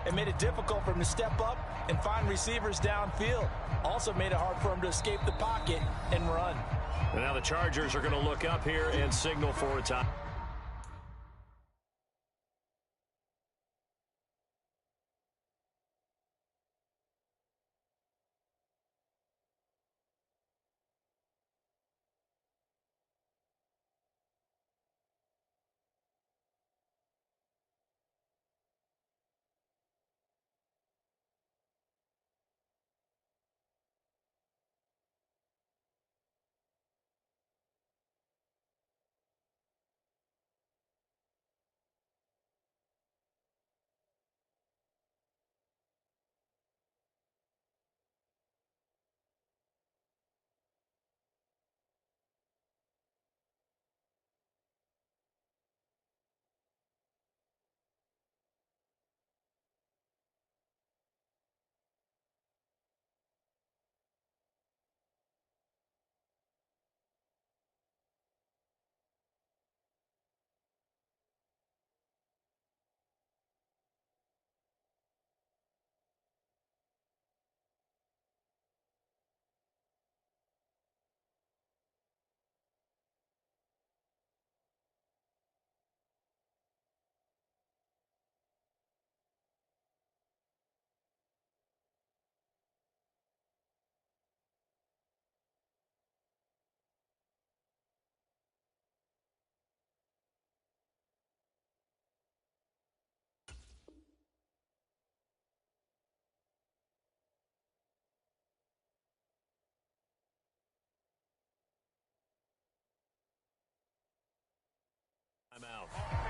It made it difficult for him to step up and find receivers downfield. Also made it hard for him to escape the pocket and run. And now the Chargers are going to look up here and signal for a time.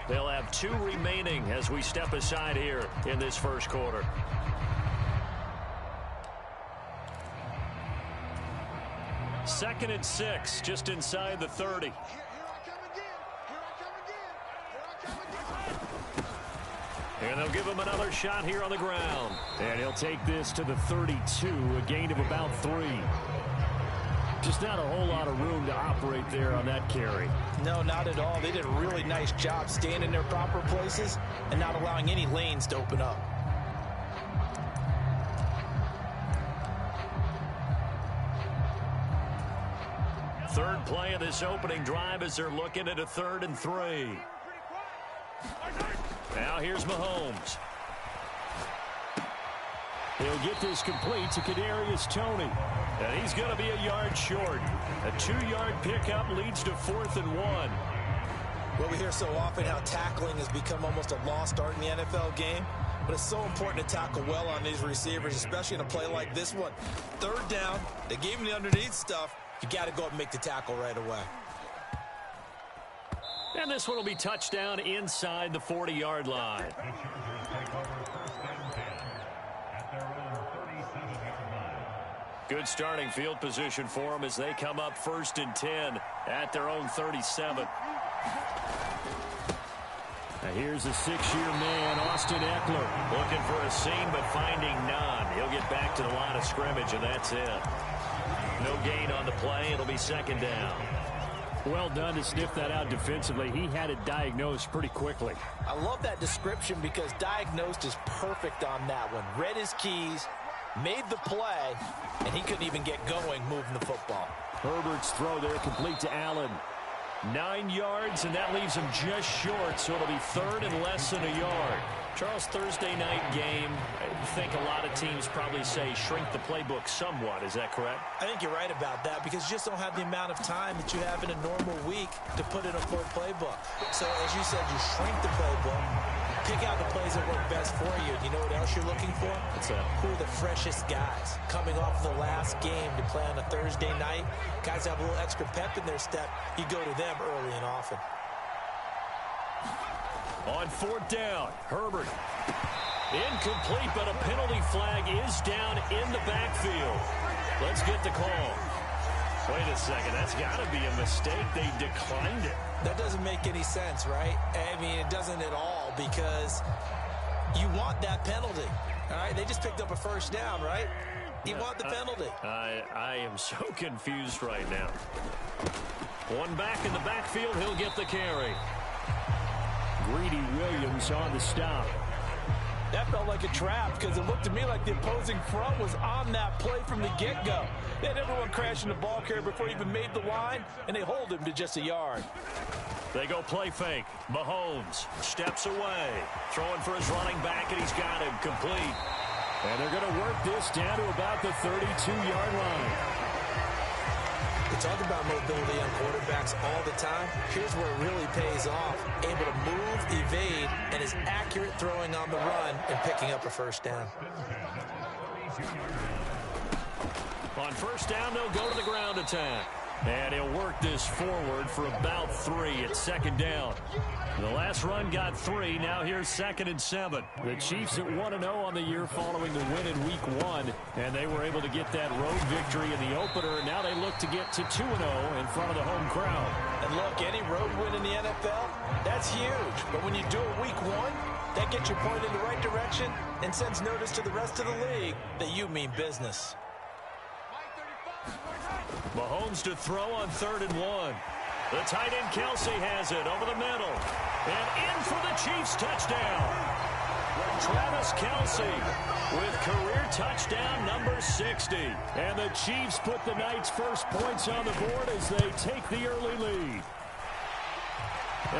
They'll have 2 remaining as we step aside here in this first quarter. Second and 6, just inside the 30. And they'll give him another shot here on the ground. And he'll take this to the 32, a gain of about 3. Just not a whole lot of room to operate there on that carry. No, not at all. They did a really nice job staying in their proper places and not allowing any lanes to open up. Third play of this opening drive as they're looking at a 3rd and 3. Now here's Mahomes. He'll get this complete to Kadarius Toney. And he's going to be a yard short. A 2-yard pickup leads to 4th and 1. Well, we hear so often how tackling has become almost a lost art in the NFL game. But it's so important to tackle well on these receivers, especially in a play like this one. 3rd down, they gave him the underneath stuff. You got to go up and make the tackle right away. And this one will be touchdown inside the 40-yard line. Good starting field position for them as they come up 1st and 10 at their own 37. Now here's a 6-year man, Austin Eckler. Looking for a seam but finding none. He'll get back to the line of scrimmage, and that's it. No gain on the play. It'll be 2nd down. Well done to sniff that out defensively. He had it diagnosed pretty quickly. I love that description because diagnosed is perfect on that one. Read his keys, made the play, and he couldn't even get going moving the football. Herbert's throw there complete to Allen. 9 yards, and that leaves him just short, so it'll be 3rd and less than a yard. Charles, Thursday night game, I think a lot of teams probably say shrink the playbook somewhat. Is that correct? I think you're right about that because you just don't have the amount of time that you have in a normal week to put in a full playbook. So, as you said, you shrink the playbook, pick out the plays that work best for you. You know what else you're looking for? What's that? Who are the freshest guys coming off the last game to play on a Thursday night? Guys have a little extra pep in their step. You go to them early and often. On 4th down, Herbert. Incomplete, but a penalty flag is down in the backfield. Let's get the call. Wait a second, that's got to be a mistake. They declined it. That doesn't make any sense, right? I mean, it doesn't at all because you want that penalty. All right, they just picked up a 1st down, right? You want the penalty. I am so confused right now. One back in the backfield, he'll get the carry. Greedy Williams on the stop. That felt like a trap because it looked to me like the opposing front was on that play from the get-go. They had everyone crashing the ball carrier before he even made the line, and they hold him to just a yard. They go play fake. Mahomes steps away. Throwing for his running back, and he's got him complete. And they're going to work this down to about the 32-yard line. We talk about mobility on quarterbacks all the time. Here's where it really pays off. Able to move, evade, and is accurate throwing on the run and picking up a first down. On first down, they'll go to the ground attack. And he'll work this forward for about 3 at second down. The last run got 3. Now here's 2nd and 7. The Chiefs at 1-0 on the year following the win in Week 1. And they were able to get that road victory in the opener. Now they look to get to 2-0 in front of the home crowd. And look, any road win in the NFL, that's huge. But when you do it Week 1, that gets you pointed in the right direction and sends notice to the rest of the league that you mean business. Mahomes to throw on 3rd and 1. The tight end Kelsey has it over the middle. And in for the Chiefs touchdown. Travis Kelsey with career touchdown number 60. And the Chiefs put the Knights' first points on the board as they take the early lead.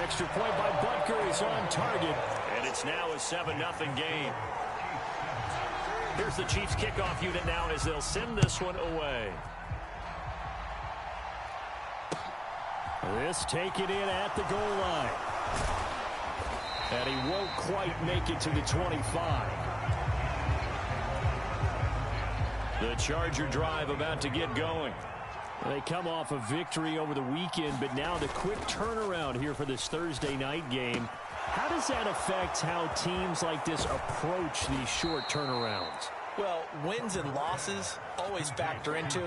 Extra point by Butker is on target. And it's now a 7-0 game. Here's the Chiefs kickoff unit now as they'll send this one away. This taken in at the goal line. And he won't quite make it to the 25. The Charger drive about to get going. They come off a victory over the weekend, but now the quick turnaround here for this Thursday night game. How does that affect how teams like this approach these short turnarounds? Well, wins and losses always factor into,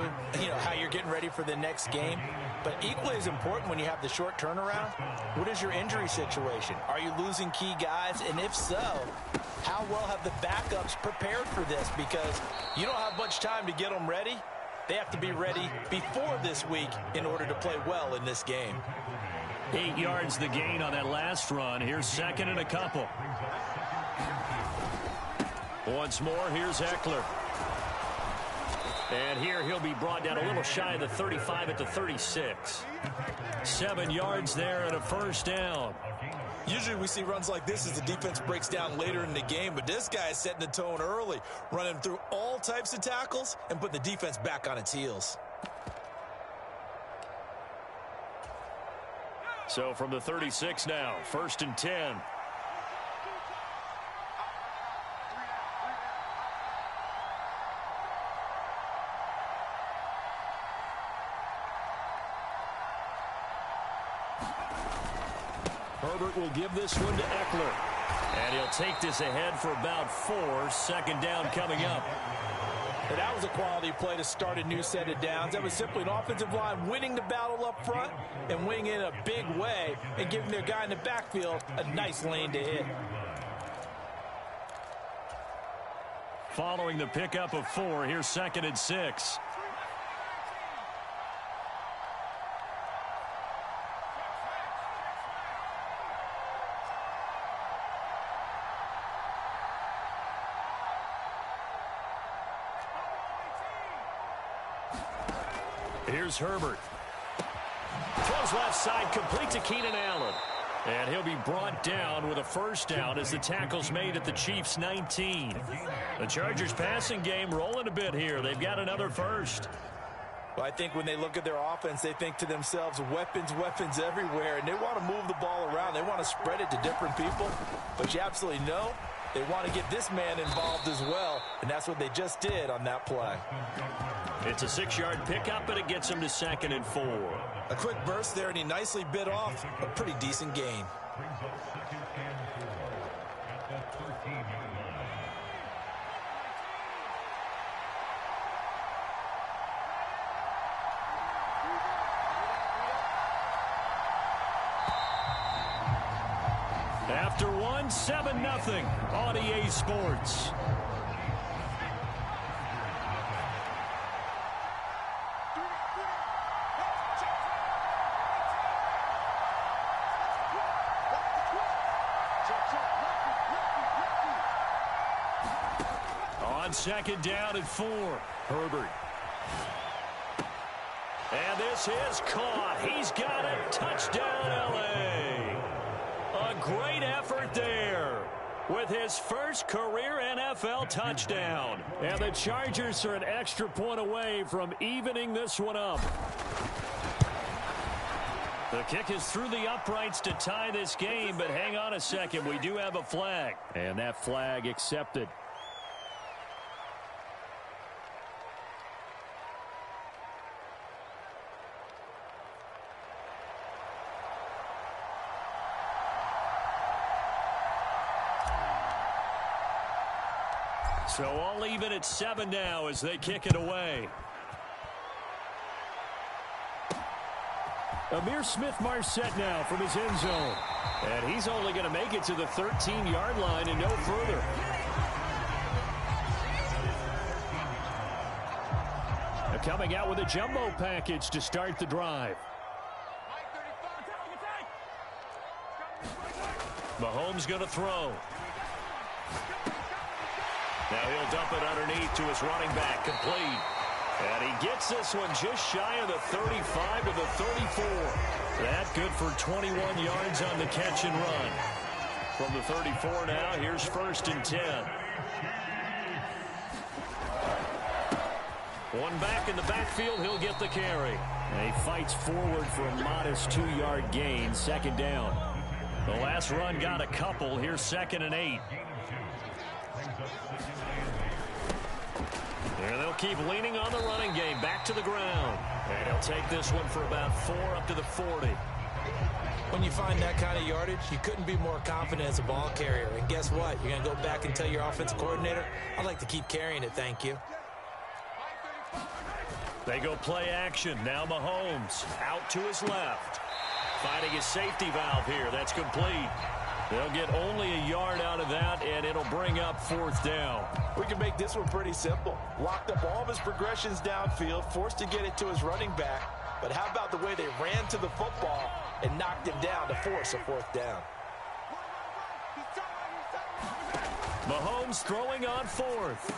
how you're getting ready for the next game. But equally as important when you have the short turnaround, what is your injury situation? Are you losing key guys? And if so, how well have the backups prepared for this? Because you don't have much time to get them ready. They have to be ready before this week in order to play well in this game. 8 yards the gain on that last run. Here's 2nd and a couple. Once more, here's Eckler. And here he'll be brought down a little shy of the 35 at the 36. 7 yards there and a first down. Usually we see runs like this as the defense breaks down later in the game, but this guy is setting the tone early, running through all types of tackles and putting the defense back on its heels. So from the 36 now, 1st and 10. Herbert will give this one to Eckler. And he'll take this ahead for about 4. 2nd down coming up. And that was a quality play to start a new set of downs. That was simply an offensive line winning the battle up front and winning in a big way and giving their guy in the backfield a nice lane to hit. Following the pickup of 4, here's 2nd and 6. Here's Herbert. Throws left side, complete to Keenan Allen. And he'll be brought down with a first down as the tackle's made at the Chiefs' 19. The Chargers' passing game rolling a bit here. They've got another first. Well, I think when they look at their offense, they think to themselves, weapons, weapons everywhere, and they want to move the ball around. They want to spread it to different people. But you absolutely know they want to get this man involved as well, and that's what they just did on that play. It's a 6-yard pickup, and it gets him to 2nd and 4. A quick burst there, and he nicely bit off a pretty decent gain. After 1, 7-0 on EA Sports. On second down and 4, Herbert. And this is caught. He's got it. Touchdown, L.A. A great effort there with his first career NFL touchdown. And the Chargers are an extra point away from evening this one up. The kick is through the uprights to tie this game, but hang on a second. We do have a flag. And that flag accepted. So all even at 7 now as they kick it away. Amir Smith-Marset now from his end zone. And he's only going to make it to the 13-yard line and no further. They're coming out with a jumbo package to start the drive. Mahomes going to throw. Now he'll dump it underneath to his running back, complete. And he gets this one just shy of the 35 to the 34. That good for 21 yards on the catch and run. From the 34 now, here's 1st and 10. One back in the backfield, he'll get the carry. And he fights forward for a modest 2-yard gain, 2nd down. The last run got a couple. Here's 2nd and 8. And they'll keep leaning on the running game. Back to the ground. And he'll take this one for about 4 up to the 40. When you find that kind of yardage, you couldn't be more confident as a ball carrier. And guess what? You're going to go back and tell your offensive coordinator, I'd like to keep carrying it, thank you. They go play action. Now Mahomes out to his left. Finding his safety valve here. That's complete. They'll get only a yard out of that, and it'll bring up 4th down. We can make this one pretty simple. Locked up all of his progressions downfield, forced to get it to his running back. But how about the way they ran to the football and knocked him down to force a 4th down? Mahomes throwing on 4th.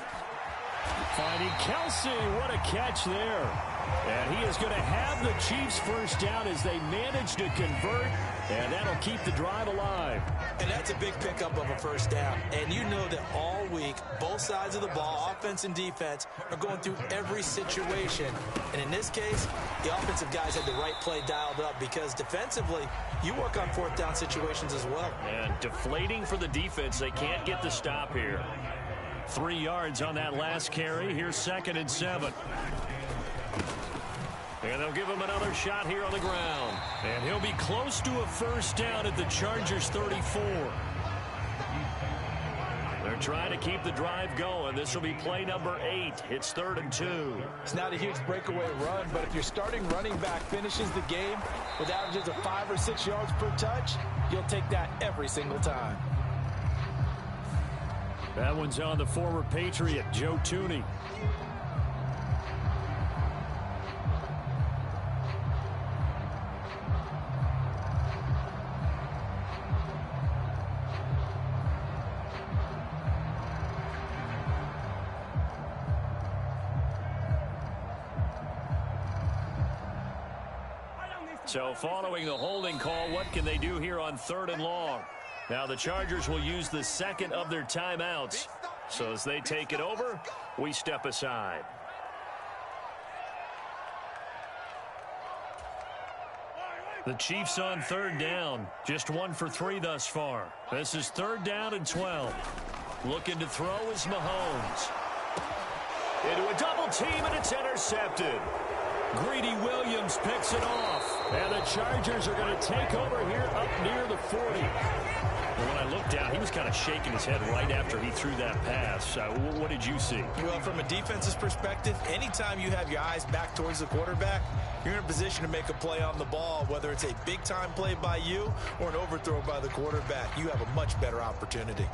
Finding Kelsey. What a catch there. And he is going to have the Chiefs' 1st down as they manage to convert. And that'll keep the drive alive. And that's a big pickup of a 1st down. And you know that all week, both sides of the ball, offense and defense, are going through every situation. And in this case, the offensive guys had the right play dialed up because defensively, you work on 4th down situations as well. And deflating for the defense. They can't get the stop here. 3 yards on that last carry. Here's 2nd and 7. And they'll give him another shot here on the ground. And he'll be close to a 1st down at the Chargers' 34. They're trying to keep the drive going. This will be play number 8. It's 3rd and 2. It's not a huge breakaway run, but if your starting running back finishes the game with averages of 5 or 6 yards per touch, you'll take that every single time. That one's on the former Patriot, Joe Thuney. So following the holding call, what can they do here on 3rd and long? Now the Chargers will use the 2nd of their timeouts. So as they take it over, we step aside. The Chiefs on 3rd down. Just 1 for 3 thus far. This is 3rd down and 12. Looking to throw is Mahomes. Into a double team, and it's intercepted. Greedy Williams picks it off. And the Chargers are going to take over here up near the 40. Well, when I looked down, he was kind of shaking his head right after he threw that pass. What did you see? Well, from a defense's perspective, anytime you have your eyes back towards the quarterback, you're in a position to make a play on the ball, whether it's a big-time play by you or an overthrow by the quarterback. You have a much better opportunity.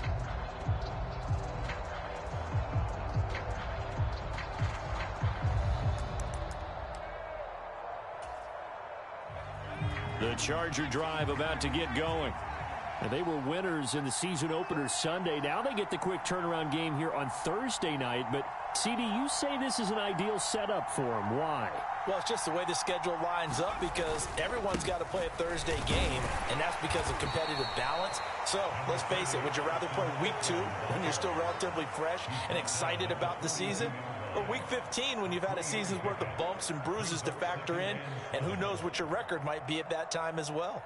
The Charger drive about to get going. And they were winners in the season opener Sunday. Now they get the quick turnaround game here on Thursday night. But, CD, you say this is an ideal setup for them. Why? Well, it's just the way the schedule lines up because everyone's got to play a Thursday game, and that's because of competitive balance. So, let's face it, would you rather play week 2 when you're still relatively fresh and excited about the season? Or week 15 when you've had a season's worth of bumps and bruises to factor in, and who knows what your record might be at that time as well?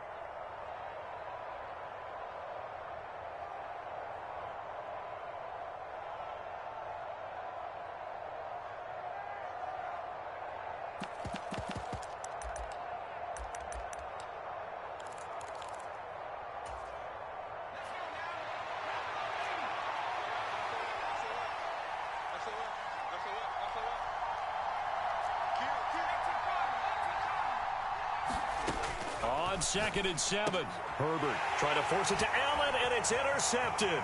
On 2nd and 7. Herbert trying to force it to Allen, and it's intercepted.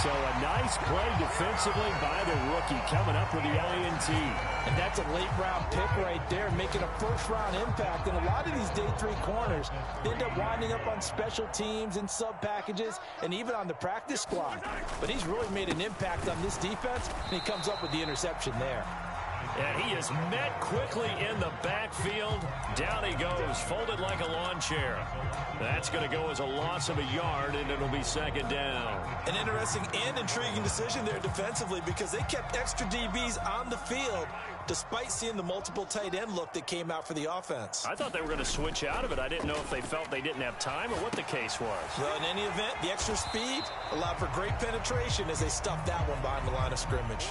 So a nice play defensively by the rookie coming up with the INT. And that's a late-round pick right there, making a first-round impact. And a lot of these day 3 corners end up winding up on special teams and sub-packages and even on the practice squad. But he's really made an impact on this defense, and he comes up with the interception there. And he is met quickly in the backfield. Down he goes, folded like a lawn chair. That's going to go as a loss of a yard, and it'll be 2nd down. An interesting and intriguing decision there defensively because they kept extra DBs on the field despite seeing the multiple tight end look that came out for the offense. I thought they were going to switch out of it. I didn't know if they felt they didn't have time or what the case was. Well, in any event, the extra speed allowed for great penetration as they stuffed that one behind the line of scrimmage.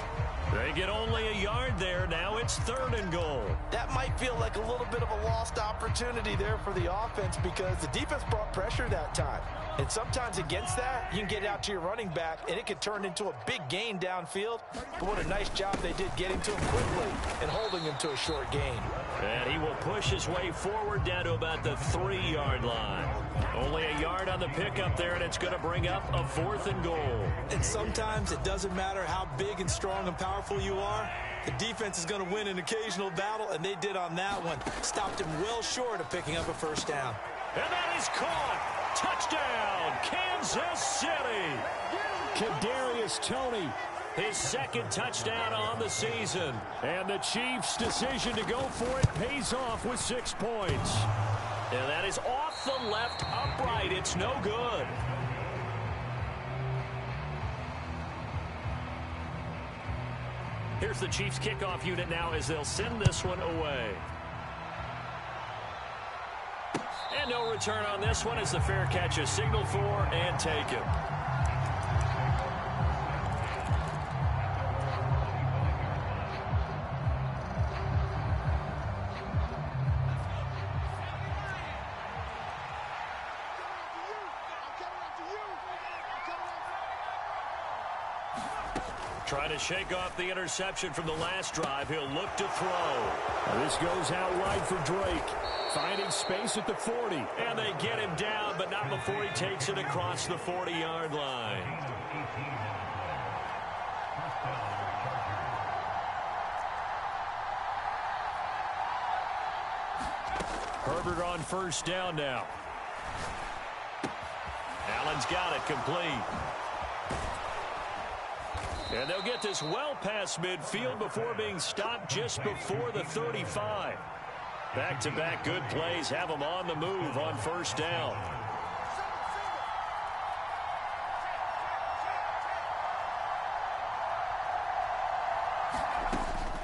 They get only a yard there. Now it's 3rd and goal. That might feel like a little bit of a lost opportunity there for the offense because the defense brought pressure that time. And sometimes against that, you can get out to your running back, and it could turn into a big gain downfield. But what a nice job they did getting to him quickly and holding him to a short gain. And he will push his way forward down to about the 3-yard line. Only a yard on the pickup there, and it's going to bring up a 4th and goal. And sometimes it doesn't matter how big and strong and powerful you are. The defense is going to win an occasional battle, and they did on that one. Stopped him well short of picking up a first down. And that is caught. Touchdown, Kansas City. Kadarius Toney, his 2nd touchdown on the season. And the Chiefs' decision to go for it pays off with 6 points. And that is off the left upright. It's no good. Here's the Chiefs kickoff unit now as they'll send this one away. And no return on this one as the fair catch is signaled for and taken. Trying to shake off the interception from the last drive. He'll look to throw. This goes out wide for Drake. Finding space at the 40. And they get him down, but not before he takes it across the 40-yard line. Herbert on 1st down now. Allen's got it complete. And they'll get this well past midfield before being stopped just before the 35. Back-to-back good plays have them on the move on 1st down.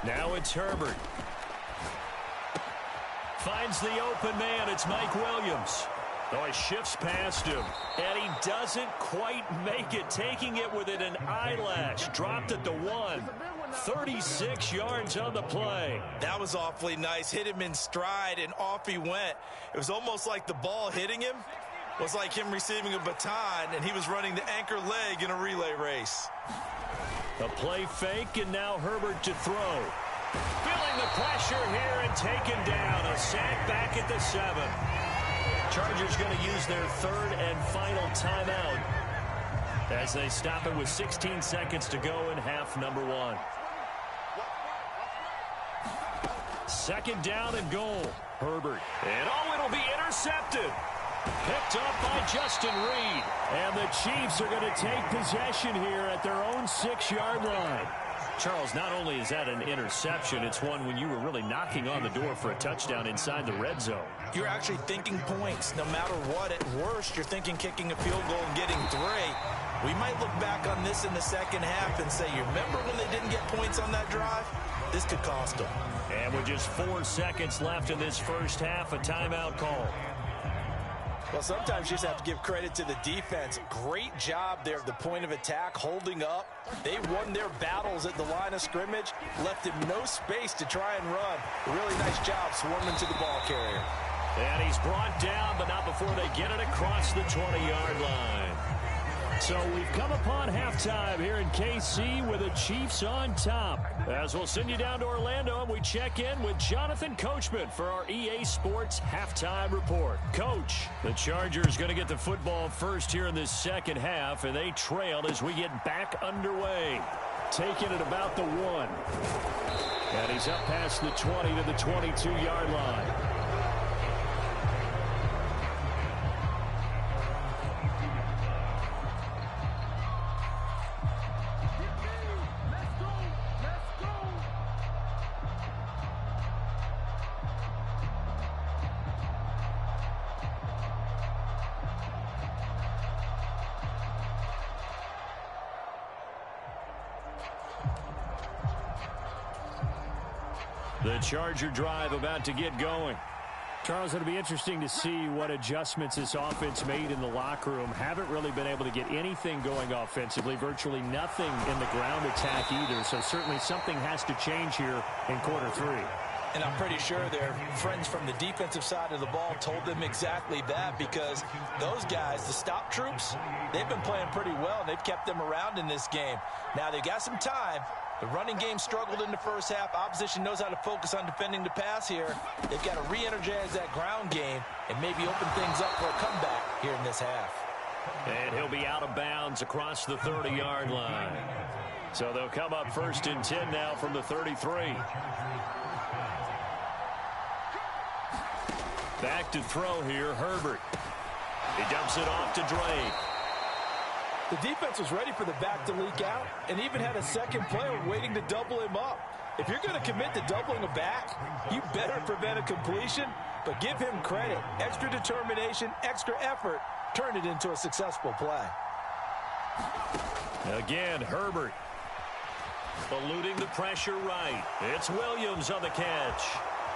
Now it's Herbert. Finds the open man. It's Mike Williams. Oh, he shifts past him, and he doesn't quite make it, taking it within an eyelash. Dropped at the 1. 36 yards on the play. That was awfully nice. Hit him in stride, and off he went. It was almost like the ball hitting him was like him receiving a baton, and he was running the anchor leg in a relay race. A play fake, and now Herbert to throw. Feeling the pressure here and taken down. A sack back at the 7. Chargers going to use their 3rd and final timeout as they stop it with 16 seconds to go in half number 1. second down and goal. Herbert. And it'll be intercepted. Picked up by Justin Reed. And the Chiefs are going to take possession here at their own 6-yard line. Charles, not only is that an interception, it's one when you were really knocking on the door for a touchdown inside the red zone. You're actually thinking points. No matter what, at worst, you're thinking kicking a field goal and getting 3. We might look back on this in the second half and say, you remember when they didn't get points on that drive? This could cost them. And with just 4 seconds left in this first half, a timeout call. Well, sometimes you just have to give credit to the defense. Great job there at the point of attack, holding up. They won their battles at the line of scrimmage, left him no space to try and run. A really nice job swarming to the ball carrier. And he's brought down, but not before they get it across the 20-yard line. So we've come upon halftime here in KC with the Chiefs on top. As we'll send you down to Orlando, and we check in with Jonathan Coachman for our EA Sports Halftime Report. Coach, the Chargers going to get the football first here in this second half, and they trail as we get back underway. Taking it about the 1. And he's up past the 20 to the 22-yard line. The Charger drive about to get going. Charles, it'll be interesting to see what adjustments this offense made in the locker room. Haven't really been able to get anything going offensively, virtually nothing in the ground attack either. So certainly something has to change here in quarter 3. And I'm pretty sure their friends from the defensive side of the ball told them exactly that, because those guys, the stop troops, they've been playing pretty well, and they've kept them around in this game. Now, they've got some time. The running game struggled in the first half. Opposition knows how to focus on defending the pass here. They've got to re-energize that ground game and maybe open things up for a comeback here in this half. And he'll be out of bounds across the 30-yard line. So they'll come up 1st and 10 now from the 33. Back to throw here, Herbert. He dumps it off to Drake. The defense was ready for the back to leak out and even had a second player waiting to double him up. If you're going to commit to doubling a back, you better prevent a completion, but give him credit. Extra determination, extra effort, turn it into a successful play. Again, Herbert. Eluding the pressure right. It's Williams on the catch.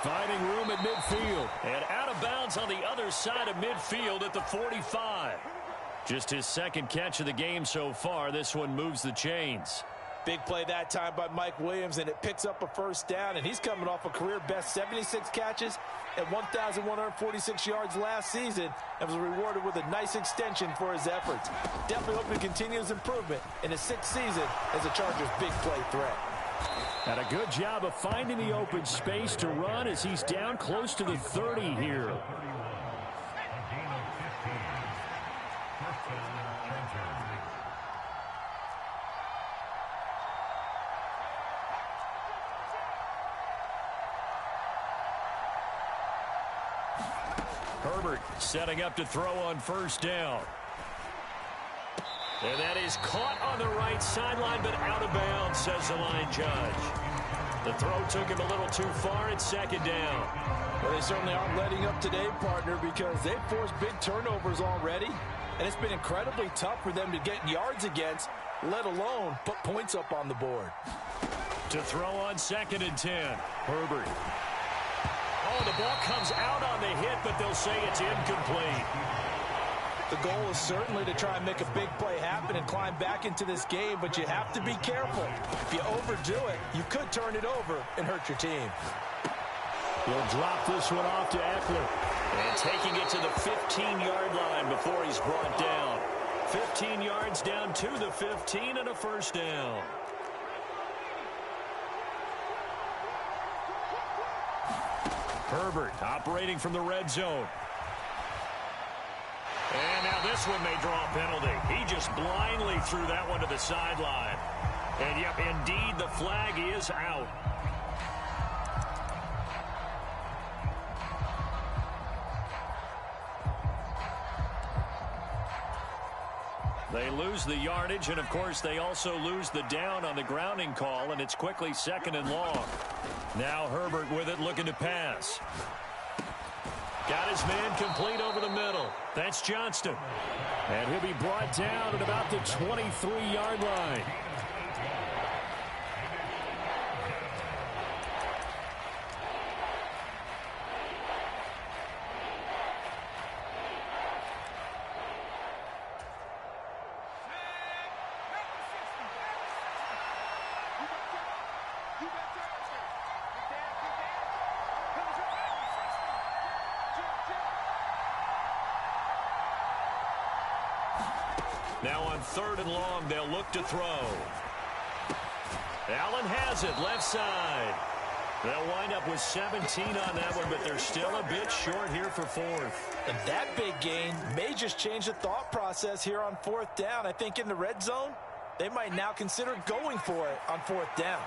Finding room at midfield. And out of bounds on the other side of midfield at the 45. Just his second catch of the game so far. This one moves the chains. Big play that time by Mike Williams, and it picks up a first down, and he's coming off a career-best 76 catches and 1,146 yards last season, and was rewarded with a nice extension for his efforts. Definitely hoping to continue his improvement in his 6th season as a Chargers' big play threat. And a good job of finding the open space to run as he's down close to the 30 here. Herbert setting up to throw on 1st down. And that is caught on the right sideline, but out of bounds, says the line judge. The throw took him a little too far. It's 2nd down. Well, they certainly aren't letting up today, partner, because they've forced big turnovers already, and it's been incredibly tough for them to get yards against, let alone put points up on the board. To throw on 2nd and 10, Herbert. Oh, the ball comes out on the hit, but they'll say it's incomplete. The goal is certainly to try and make a big play happen and climb back into this game, but you have to be careful. If you overdo it, you could turn it over and hurt your team. He'll drop this one off to Eckler. And taking it to the 15-yard line before he's brought down. 15 yards down to the 15 and a 1st down. Herbert operating from the red zone. And now this one may draw a penalty. He just blindly threw that one to the sideline. And, yep, indeed, the flag is out. They lose the yardage, and, of course, they also lose the down on the grounding call, and it's quickly 2nd and long. Now Herbert with it, looking to pass. Got his man complete over the middle. That's Johnston. And he'll be brought down at about the 23-yard line. Now on 3rd and long, they'll look to throw. Allen has it, left side. They'll wind up with 17 on that one, but they're still a bit short here for 4th. And that big gain may just change the thought process here on 4th down. I think in the red zone, they might now consider going for it on 4th down.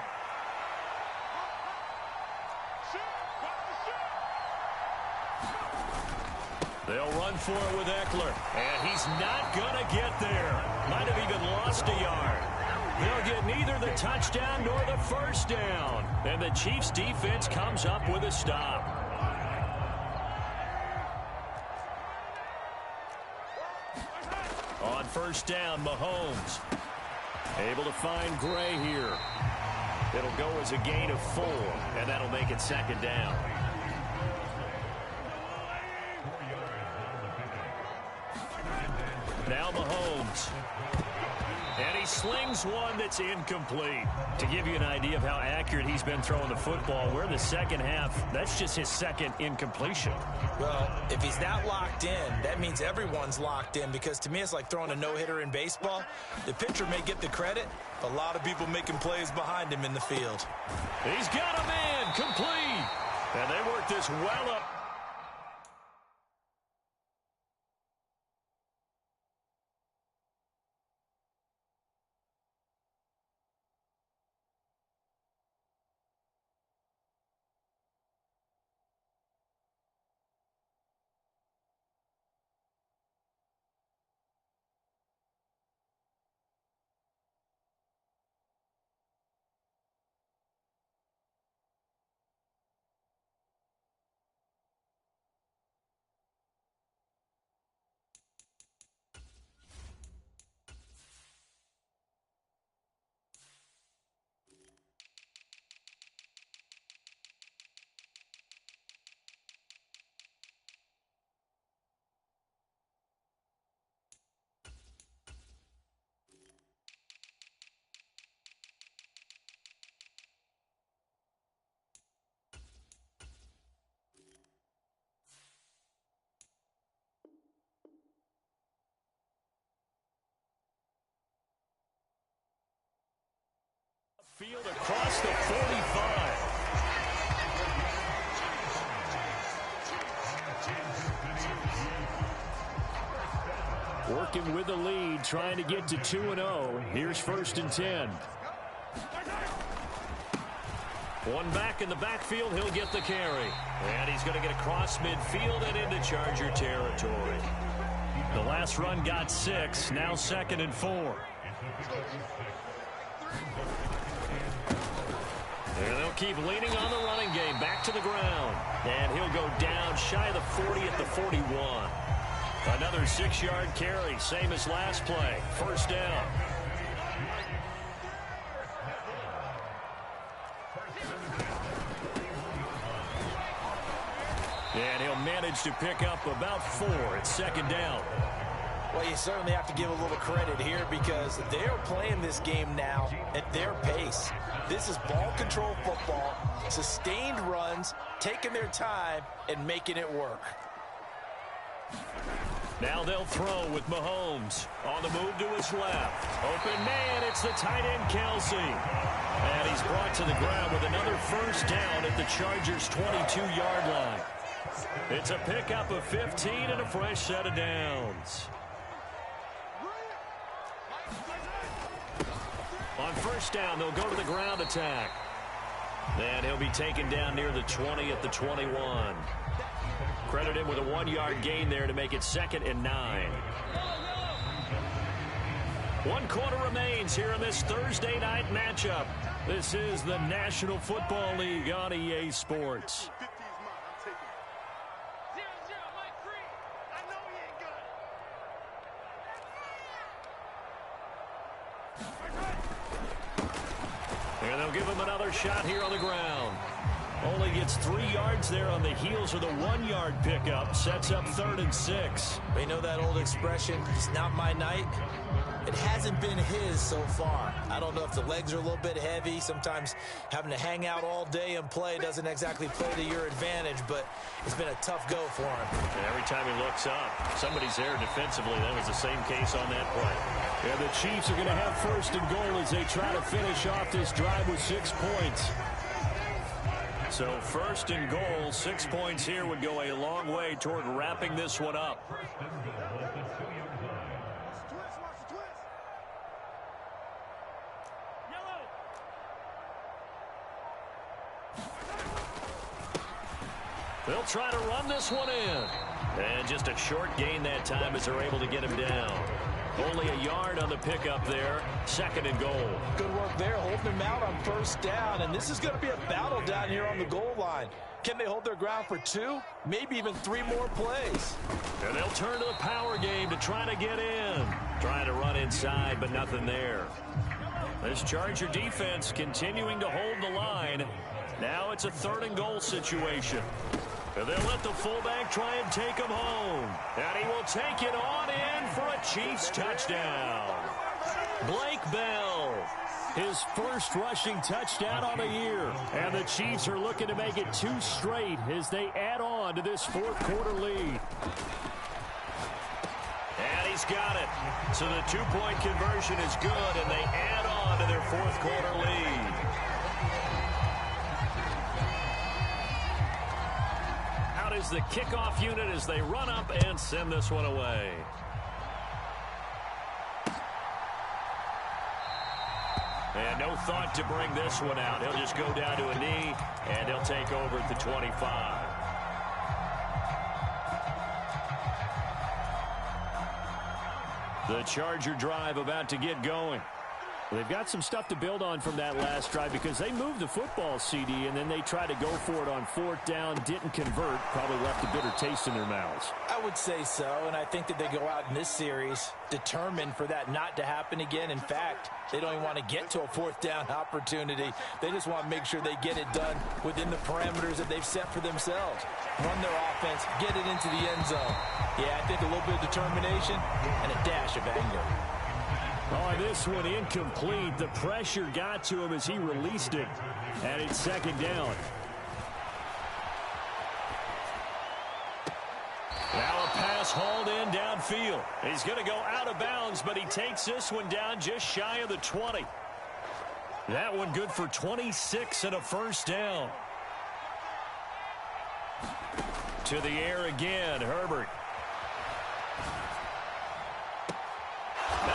They'll run for it with Eckler, and he's not going to get there. Might have even lost a yard. They'll get neither the touchdown nor the first down, and the Chiefs' defense comes up with a stop. On 1st down, Mahomes able to find Gray here. It'll go as a gain of 4, and that'll make it 2nd down. Now Mahomes. And he slings one that's incomplete. To give you an idea of how accurate he's been throwing the football, we're in the 2nd half. That's just his 2nd incompletion. Well, if he's not locked in, that means everyone's locked in, because to me it's like throwing a no-hitter in baseball. The pitcher may get the credit, but a lot of people making plays behind him in the field. He's got a man complete. And they work this well up. Field across the 45. Working with the lead, trying to get to 2-0. Here's 1st and 10. One back in the backfield, he'll get the carry. And he's going to get across midfield and into Charger territory. The last run got 6, now 2nd and 4. And they'll keep leaning on the running game, back to the ground. And he'll go down shy of the 40 at the 41. Another 6-yard carry, same as last play. 1st down. And he'll manage to pick up about 4 at 2nd down. Well, you certainly have to give a little credit here, because they're playing this game now at their pace. This is ball control football, sustained runs, taking their time and making it work. Now they'll throw with Mahomes. On the move to his left. Open man, it's the tight end Kelsey. And he's brought to the ground with another 1st down at the Chargers' 22-yard line. It's a pickup of 15 and a fresh set of downs. On 1st down, they'll go to the ground attack. And he'll be taken down near the 20 at the 21. Credit him with a 1-yard gain there to make it 2nd and 9. 1 quarter remains here in this Thursday night matchup. This is the National Football League on EA Sports. And they'll give him another shot here on the ground. Only gets 3 yards there on the heels of the 1-yard pickup. Sets up 3rd and 6. You know that old expression, it's not my night? It hasn't been his so far. I don't know if the legs are a little bit heavy. Sometimes having to hang out all day and play doesn't exactly play to your advantage, but it's been a tough go for him. And every time he looks up, somebody's there defensively. That was the same case on that play. Yeah, the Chiefs are going to have 1st and goal as they try to finish off this drive with 6 points. So 1st and goal, 6 points here would go a long way toward wrapping this one up. They'll try to run this one in. And just a short gain that time as they're able to get him down. Only a yard on the pickup there. 2nd and goal. Good work there, holding him out on 1st down. And this is going to be a battle down here on the goal line. Can they hold their ground for 2, maybe even 3 more plays? And they'll turn to the power game to try to get in. Trying to run inside, but nothing there. This Charger defense continuing to hold the line. Now it's a 3rd and goal situation. And they'll let the fullback try and take him home. And he will take it on in for a Chiefs touchdown. Blake Bell. His 1st rushing touchdown on the year. And the Chiefs are looking to make it 2 straight as they add on to this 4th quarter lead. And he's got it. So the 2-point conversion is good, and they add on to their 4th quarter lead. Out is the kickoff unit as they run up and send this one away. And no thought to bring this one out. He'll just go down to a knee, and he'll take over at the 25. The Charger drive about to get going. They've got some stuff to build on from that last drive because they moved the football, CD, and then they tried to go for it on 4th down, didn't convert, probably left a bitter taste in their mouths. I would say so, and I think that they go out in this series determined for that not to happen again. In fact, they don't even want to get to a 4th down opportunity. They just want to make sure they get it done within the parameters that they've set for themselves. Run their offense, get it into the end zone. Yeah, I think a little bit of determination and a dash of anger. Oh, this one incomplete. The pressure got to him as he released it. And it's 2nd down. Now a pass hauled in downfield. He's going to go out of bounds, but he takes this one down just shy of the 20. That one good for 26 and a 1st down. To the air again, Herbert.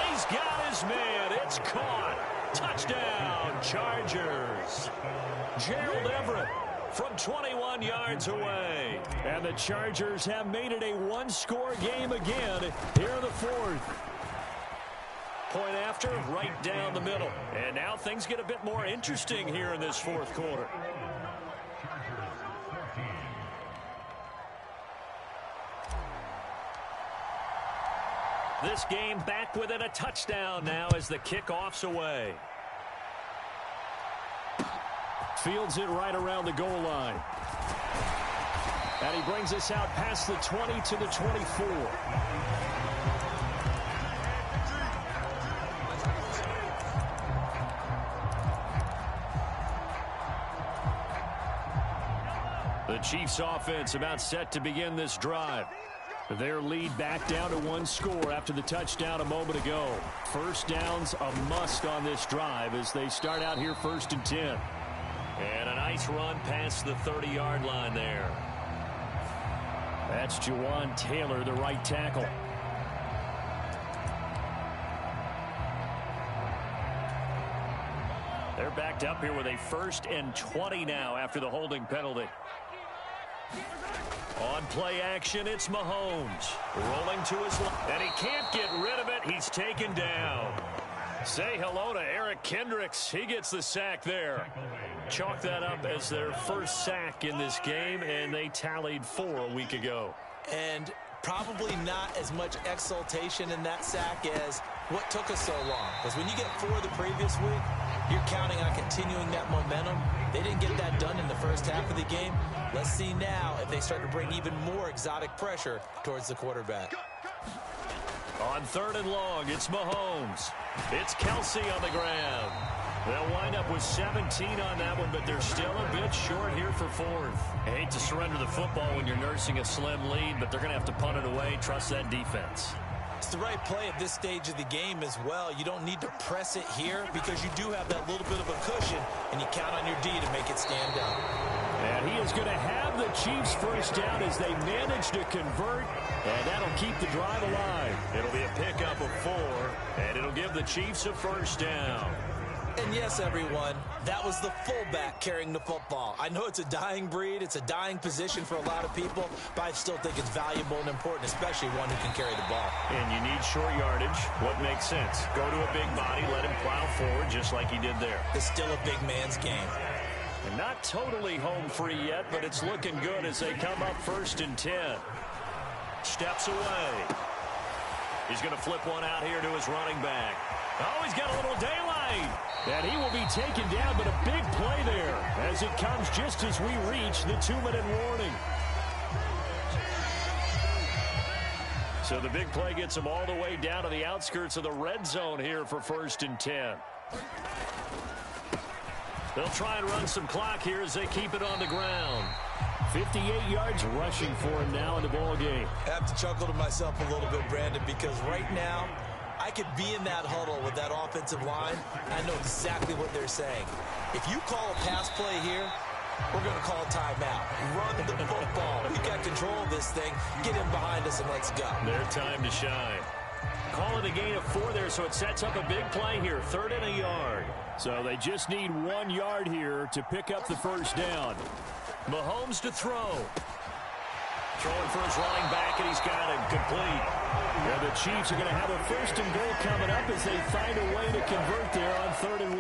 He's got his man. It's caught. Touchdown, Chargers. Gerald Everett from 21 yards away. And the Chargers have made it a 1-score game again here in the 4th. Point after, right down the middle. And now things get a bit more interesting here in this 4th quarter. This game back within a touchdown now as the kickoff's away. Fields it right around the goal line. And he brings us out past the 20 to the 24. The Chiefs offense about set to begin this drive. Their lead back down to 1 score after the touchdown a moment ago. 1st down's a must on this drive as they start out here 1st and 10. And a nice run past the 30-yard line there. That's Jawan Taylor, the right tackle. They're backed up here with a 1st and 20 now after the holding penalty. On play action, it's Mahomes. Rolling to his left, and he can't get rid of it. He's taken down. Say hello to Eric Kendricks. He gets the sack there. Chalk that up as their first sack in this game, and they tallied 4 a week ago. And probably not as much exultation in that sack as what took us so long. Because when you get 4 the previous week, you're counting on continuing that momentum. They didn't get that done in the first half of the game. Let's see now if they start to bring even more exotic pressure towards the quarterback. On 3rd and long, it's Mahomes. It's Kelsey on the ground. They'll wind up with 17 on that one, but they're still a bit short here for 4th. I hate to surrender the football when you're nursing a slim lead, but they're going to have to punt it away. Trust that defense. It's the right play at this stage of the game as well. You don't need to press it here because you do have that little bit of a cushion, and you count on your D to make it stand up. And he is going to have the Chiefs first down as they manage to convert, and that'll keep the drive alive. It'll be a pickup of 4, and it'll give the Chiefs a first down. And yes, everyone, that was the fullback carrying the football. I know it's a dying breed, it's a dying position for a lot of people, but I still think it's valuable and important, especially one who can carry the ball. And you need short yardage. What makes sense? Go to a big body, let him plow forward just like he did there. It's still a big man's game. And not totally home free yet, but it's looking good as they come up 1st and 10. Steps away. He's going to flip one out here to his running back. Oh, he's got a little daylight. And he will be taken down, but a big play there as it comes just as we reach the 2-minute warning. So the big play gets him all the way down to the outskirts of the red zone here for 1st and 10. They'll try and run some clock here as they keep it on the ground. 58 yards rushing for him now in the ball game. I have to chuckle to myself a little bit, Brandon, because right now I could be in that huddle with that offensive line. I know exactly what they're saying. If you call a pass play here, we're going to call a timeout. Run the football. We've got control of this thing. Get in behind us and let's go. Their time to shine. Call it a gain of 4 there, so it sets up a big play here. 3rd and a yard. So they just need 1 yard here to pick up the first down. Mahomes to throw. Throwing for his running back, and he's got him complete. Yeah, the Chiefs are going to have a 1st and goal coming up as they find a way to convert there on 3rd and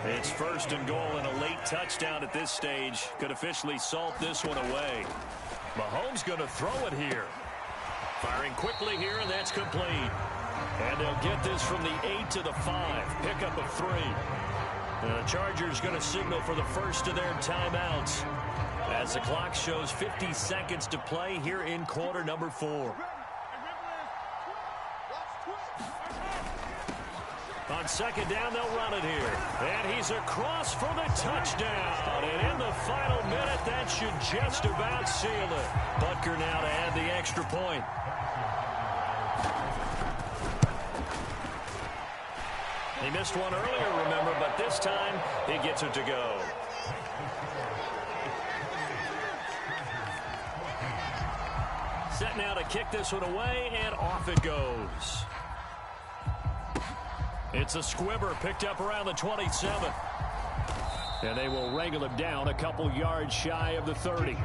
1. It's 1st and goal, and a late touchdown at this stage could officially salt this one away. Mahomes going to throw it here. Firing quickly here, and that's complete. And they'll get this from the 8 to the 5. Pickup of 3. And the Chargers going to signal for the first of their timeouts as the clock shows 50 seconds to play here in quarter number 4. On 2nd down, they'll run it here. And he's across for the touchdown. And in the final minute, that should just about seal it. Butker now to add the extra point. He missed one earlier, remember, but this time he gets it to go. Set now to kick this one away, and off it goes. It's a squibber picked up around the 27. And they will wrangle him down a couple yards shy of the 30.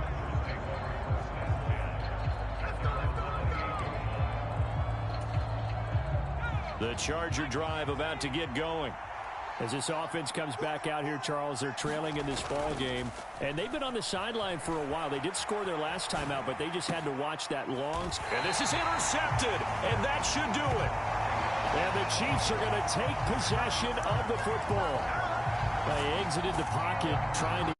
The Charger drive about to get going. As this offense comes back out here, Charles, they're trailing in this ball game. And they've been on the sideline for a while. They did score their last time out, but they just had to watch that long. And this is intercepted, and that should do it. And the Chiefs are going to take possession of the football. They exited the pocket trying to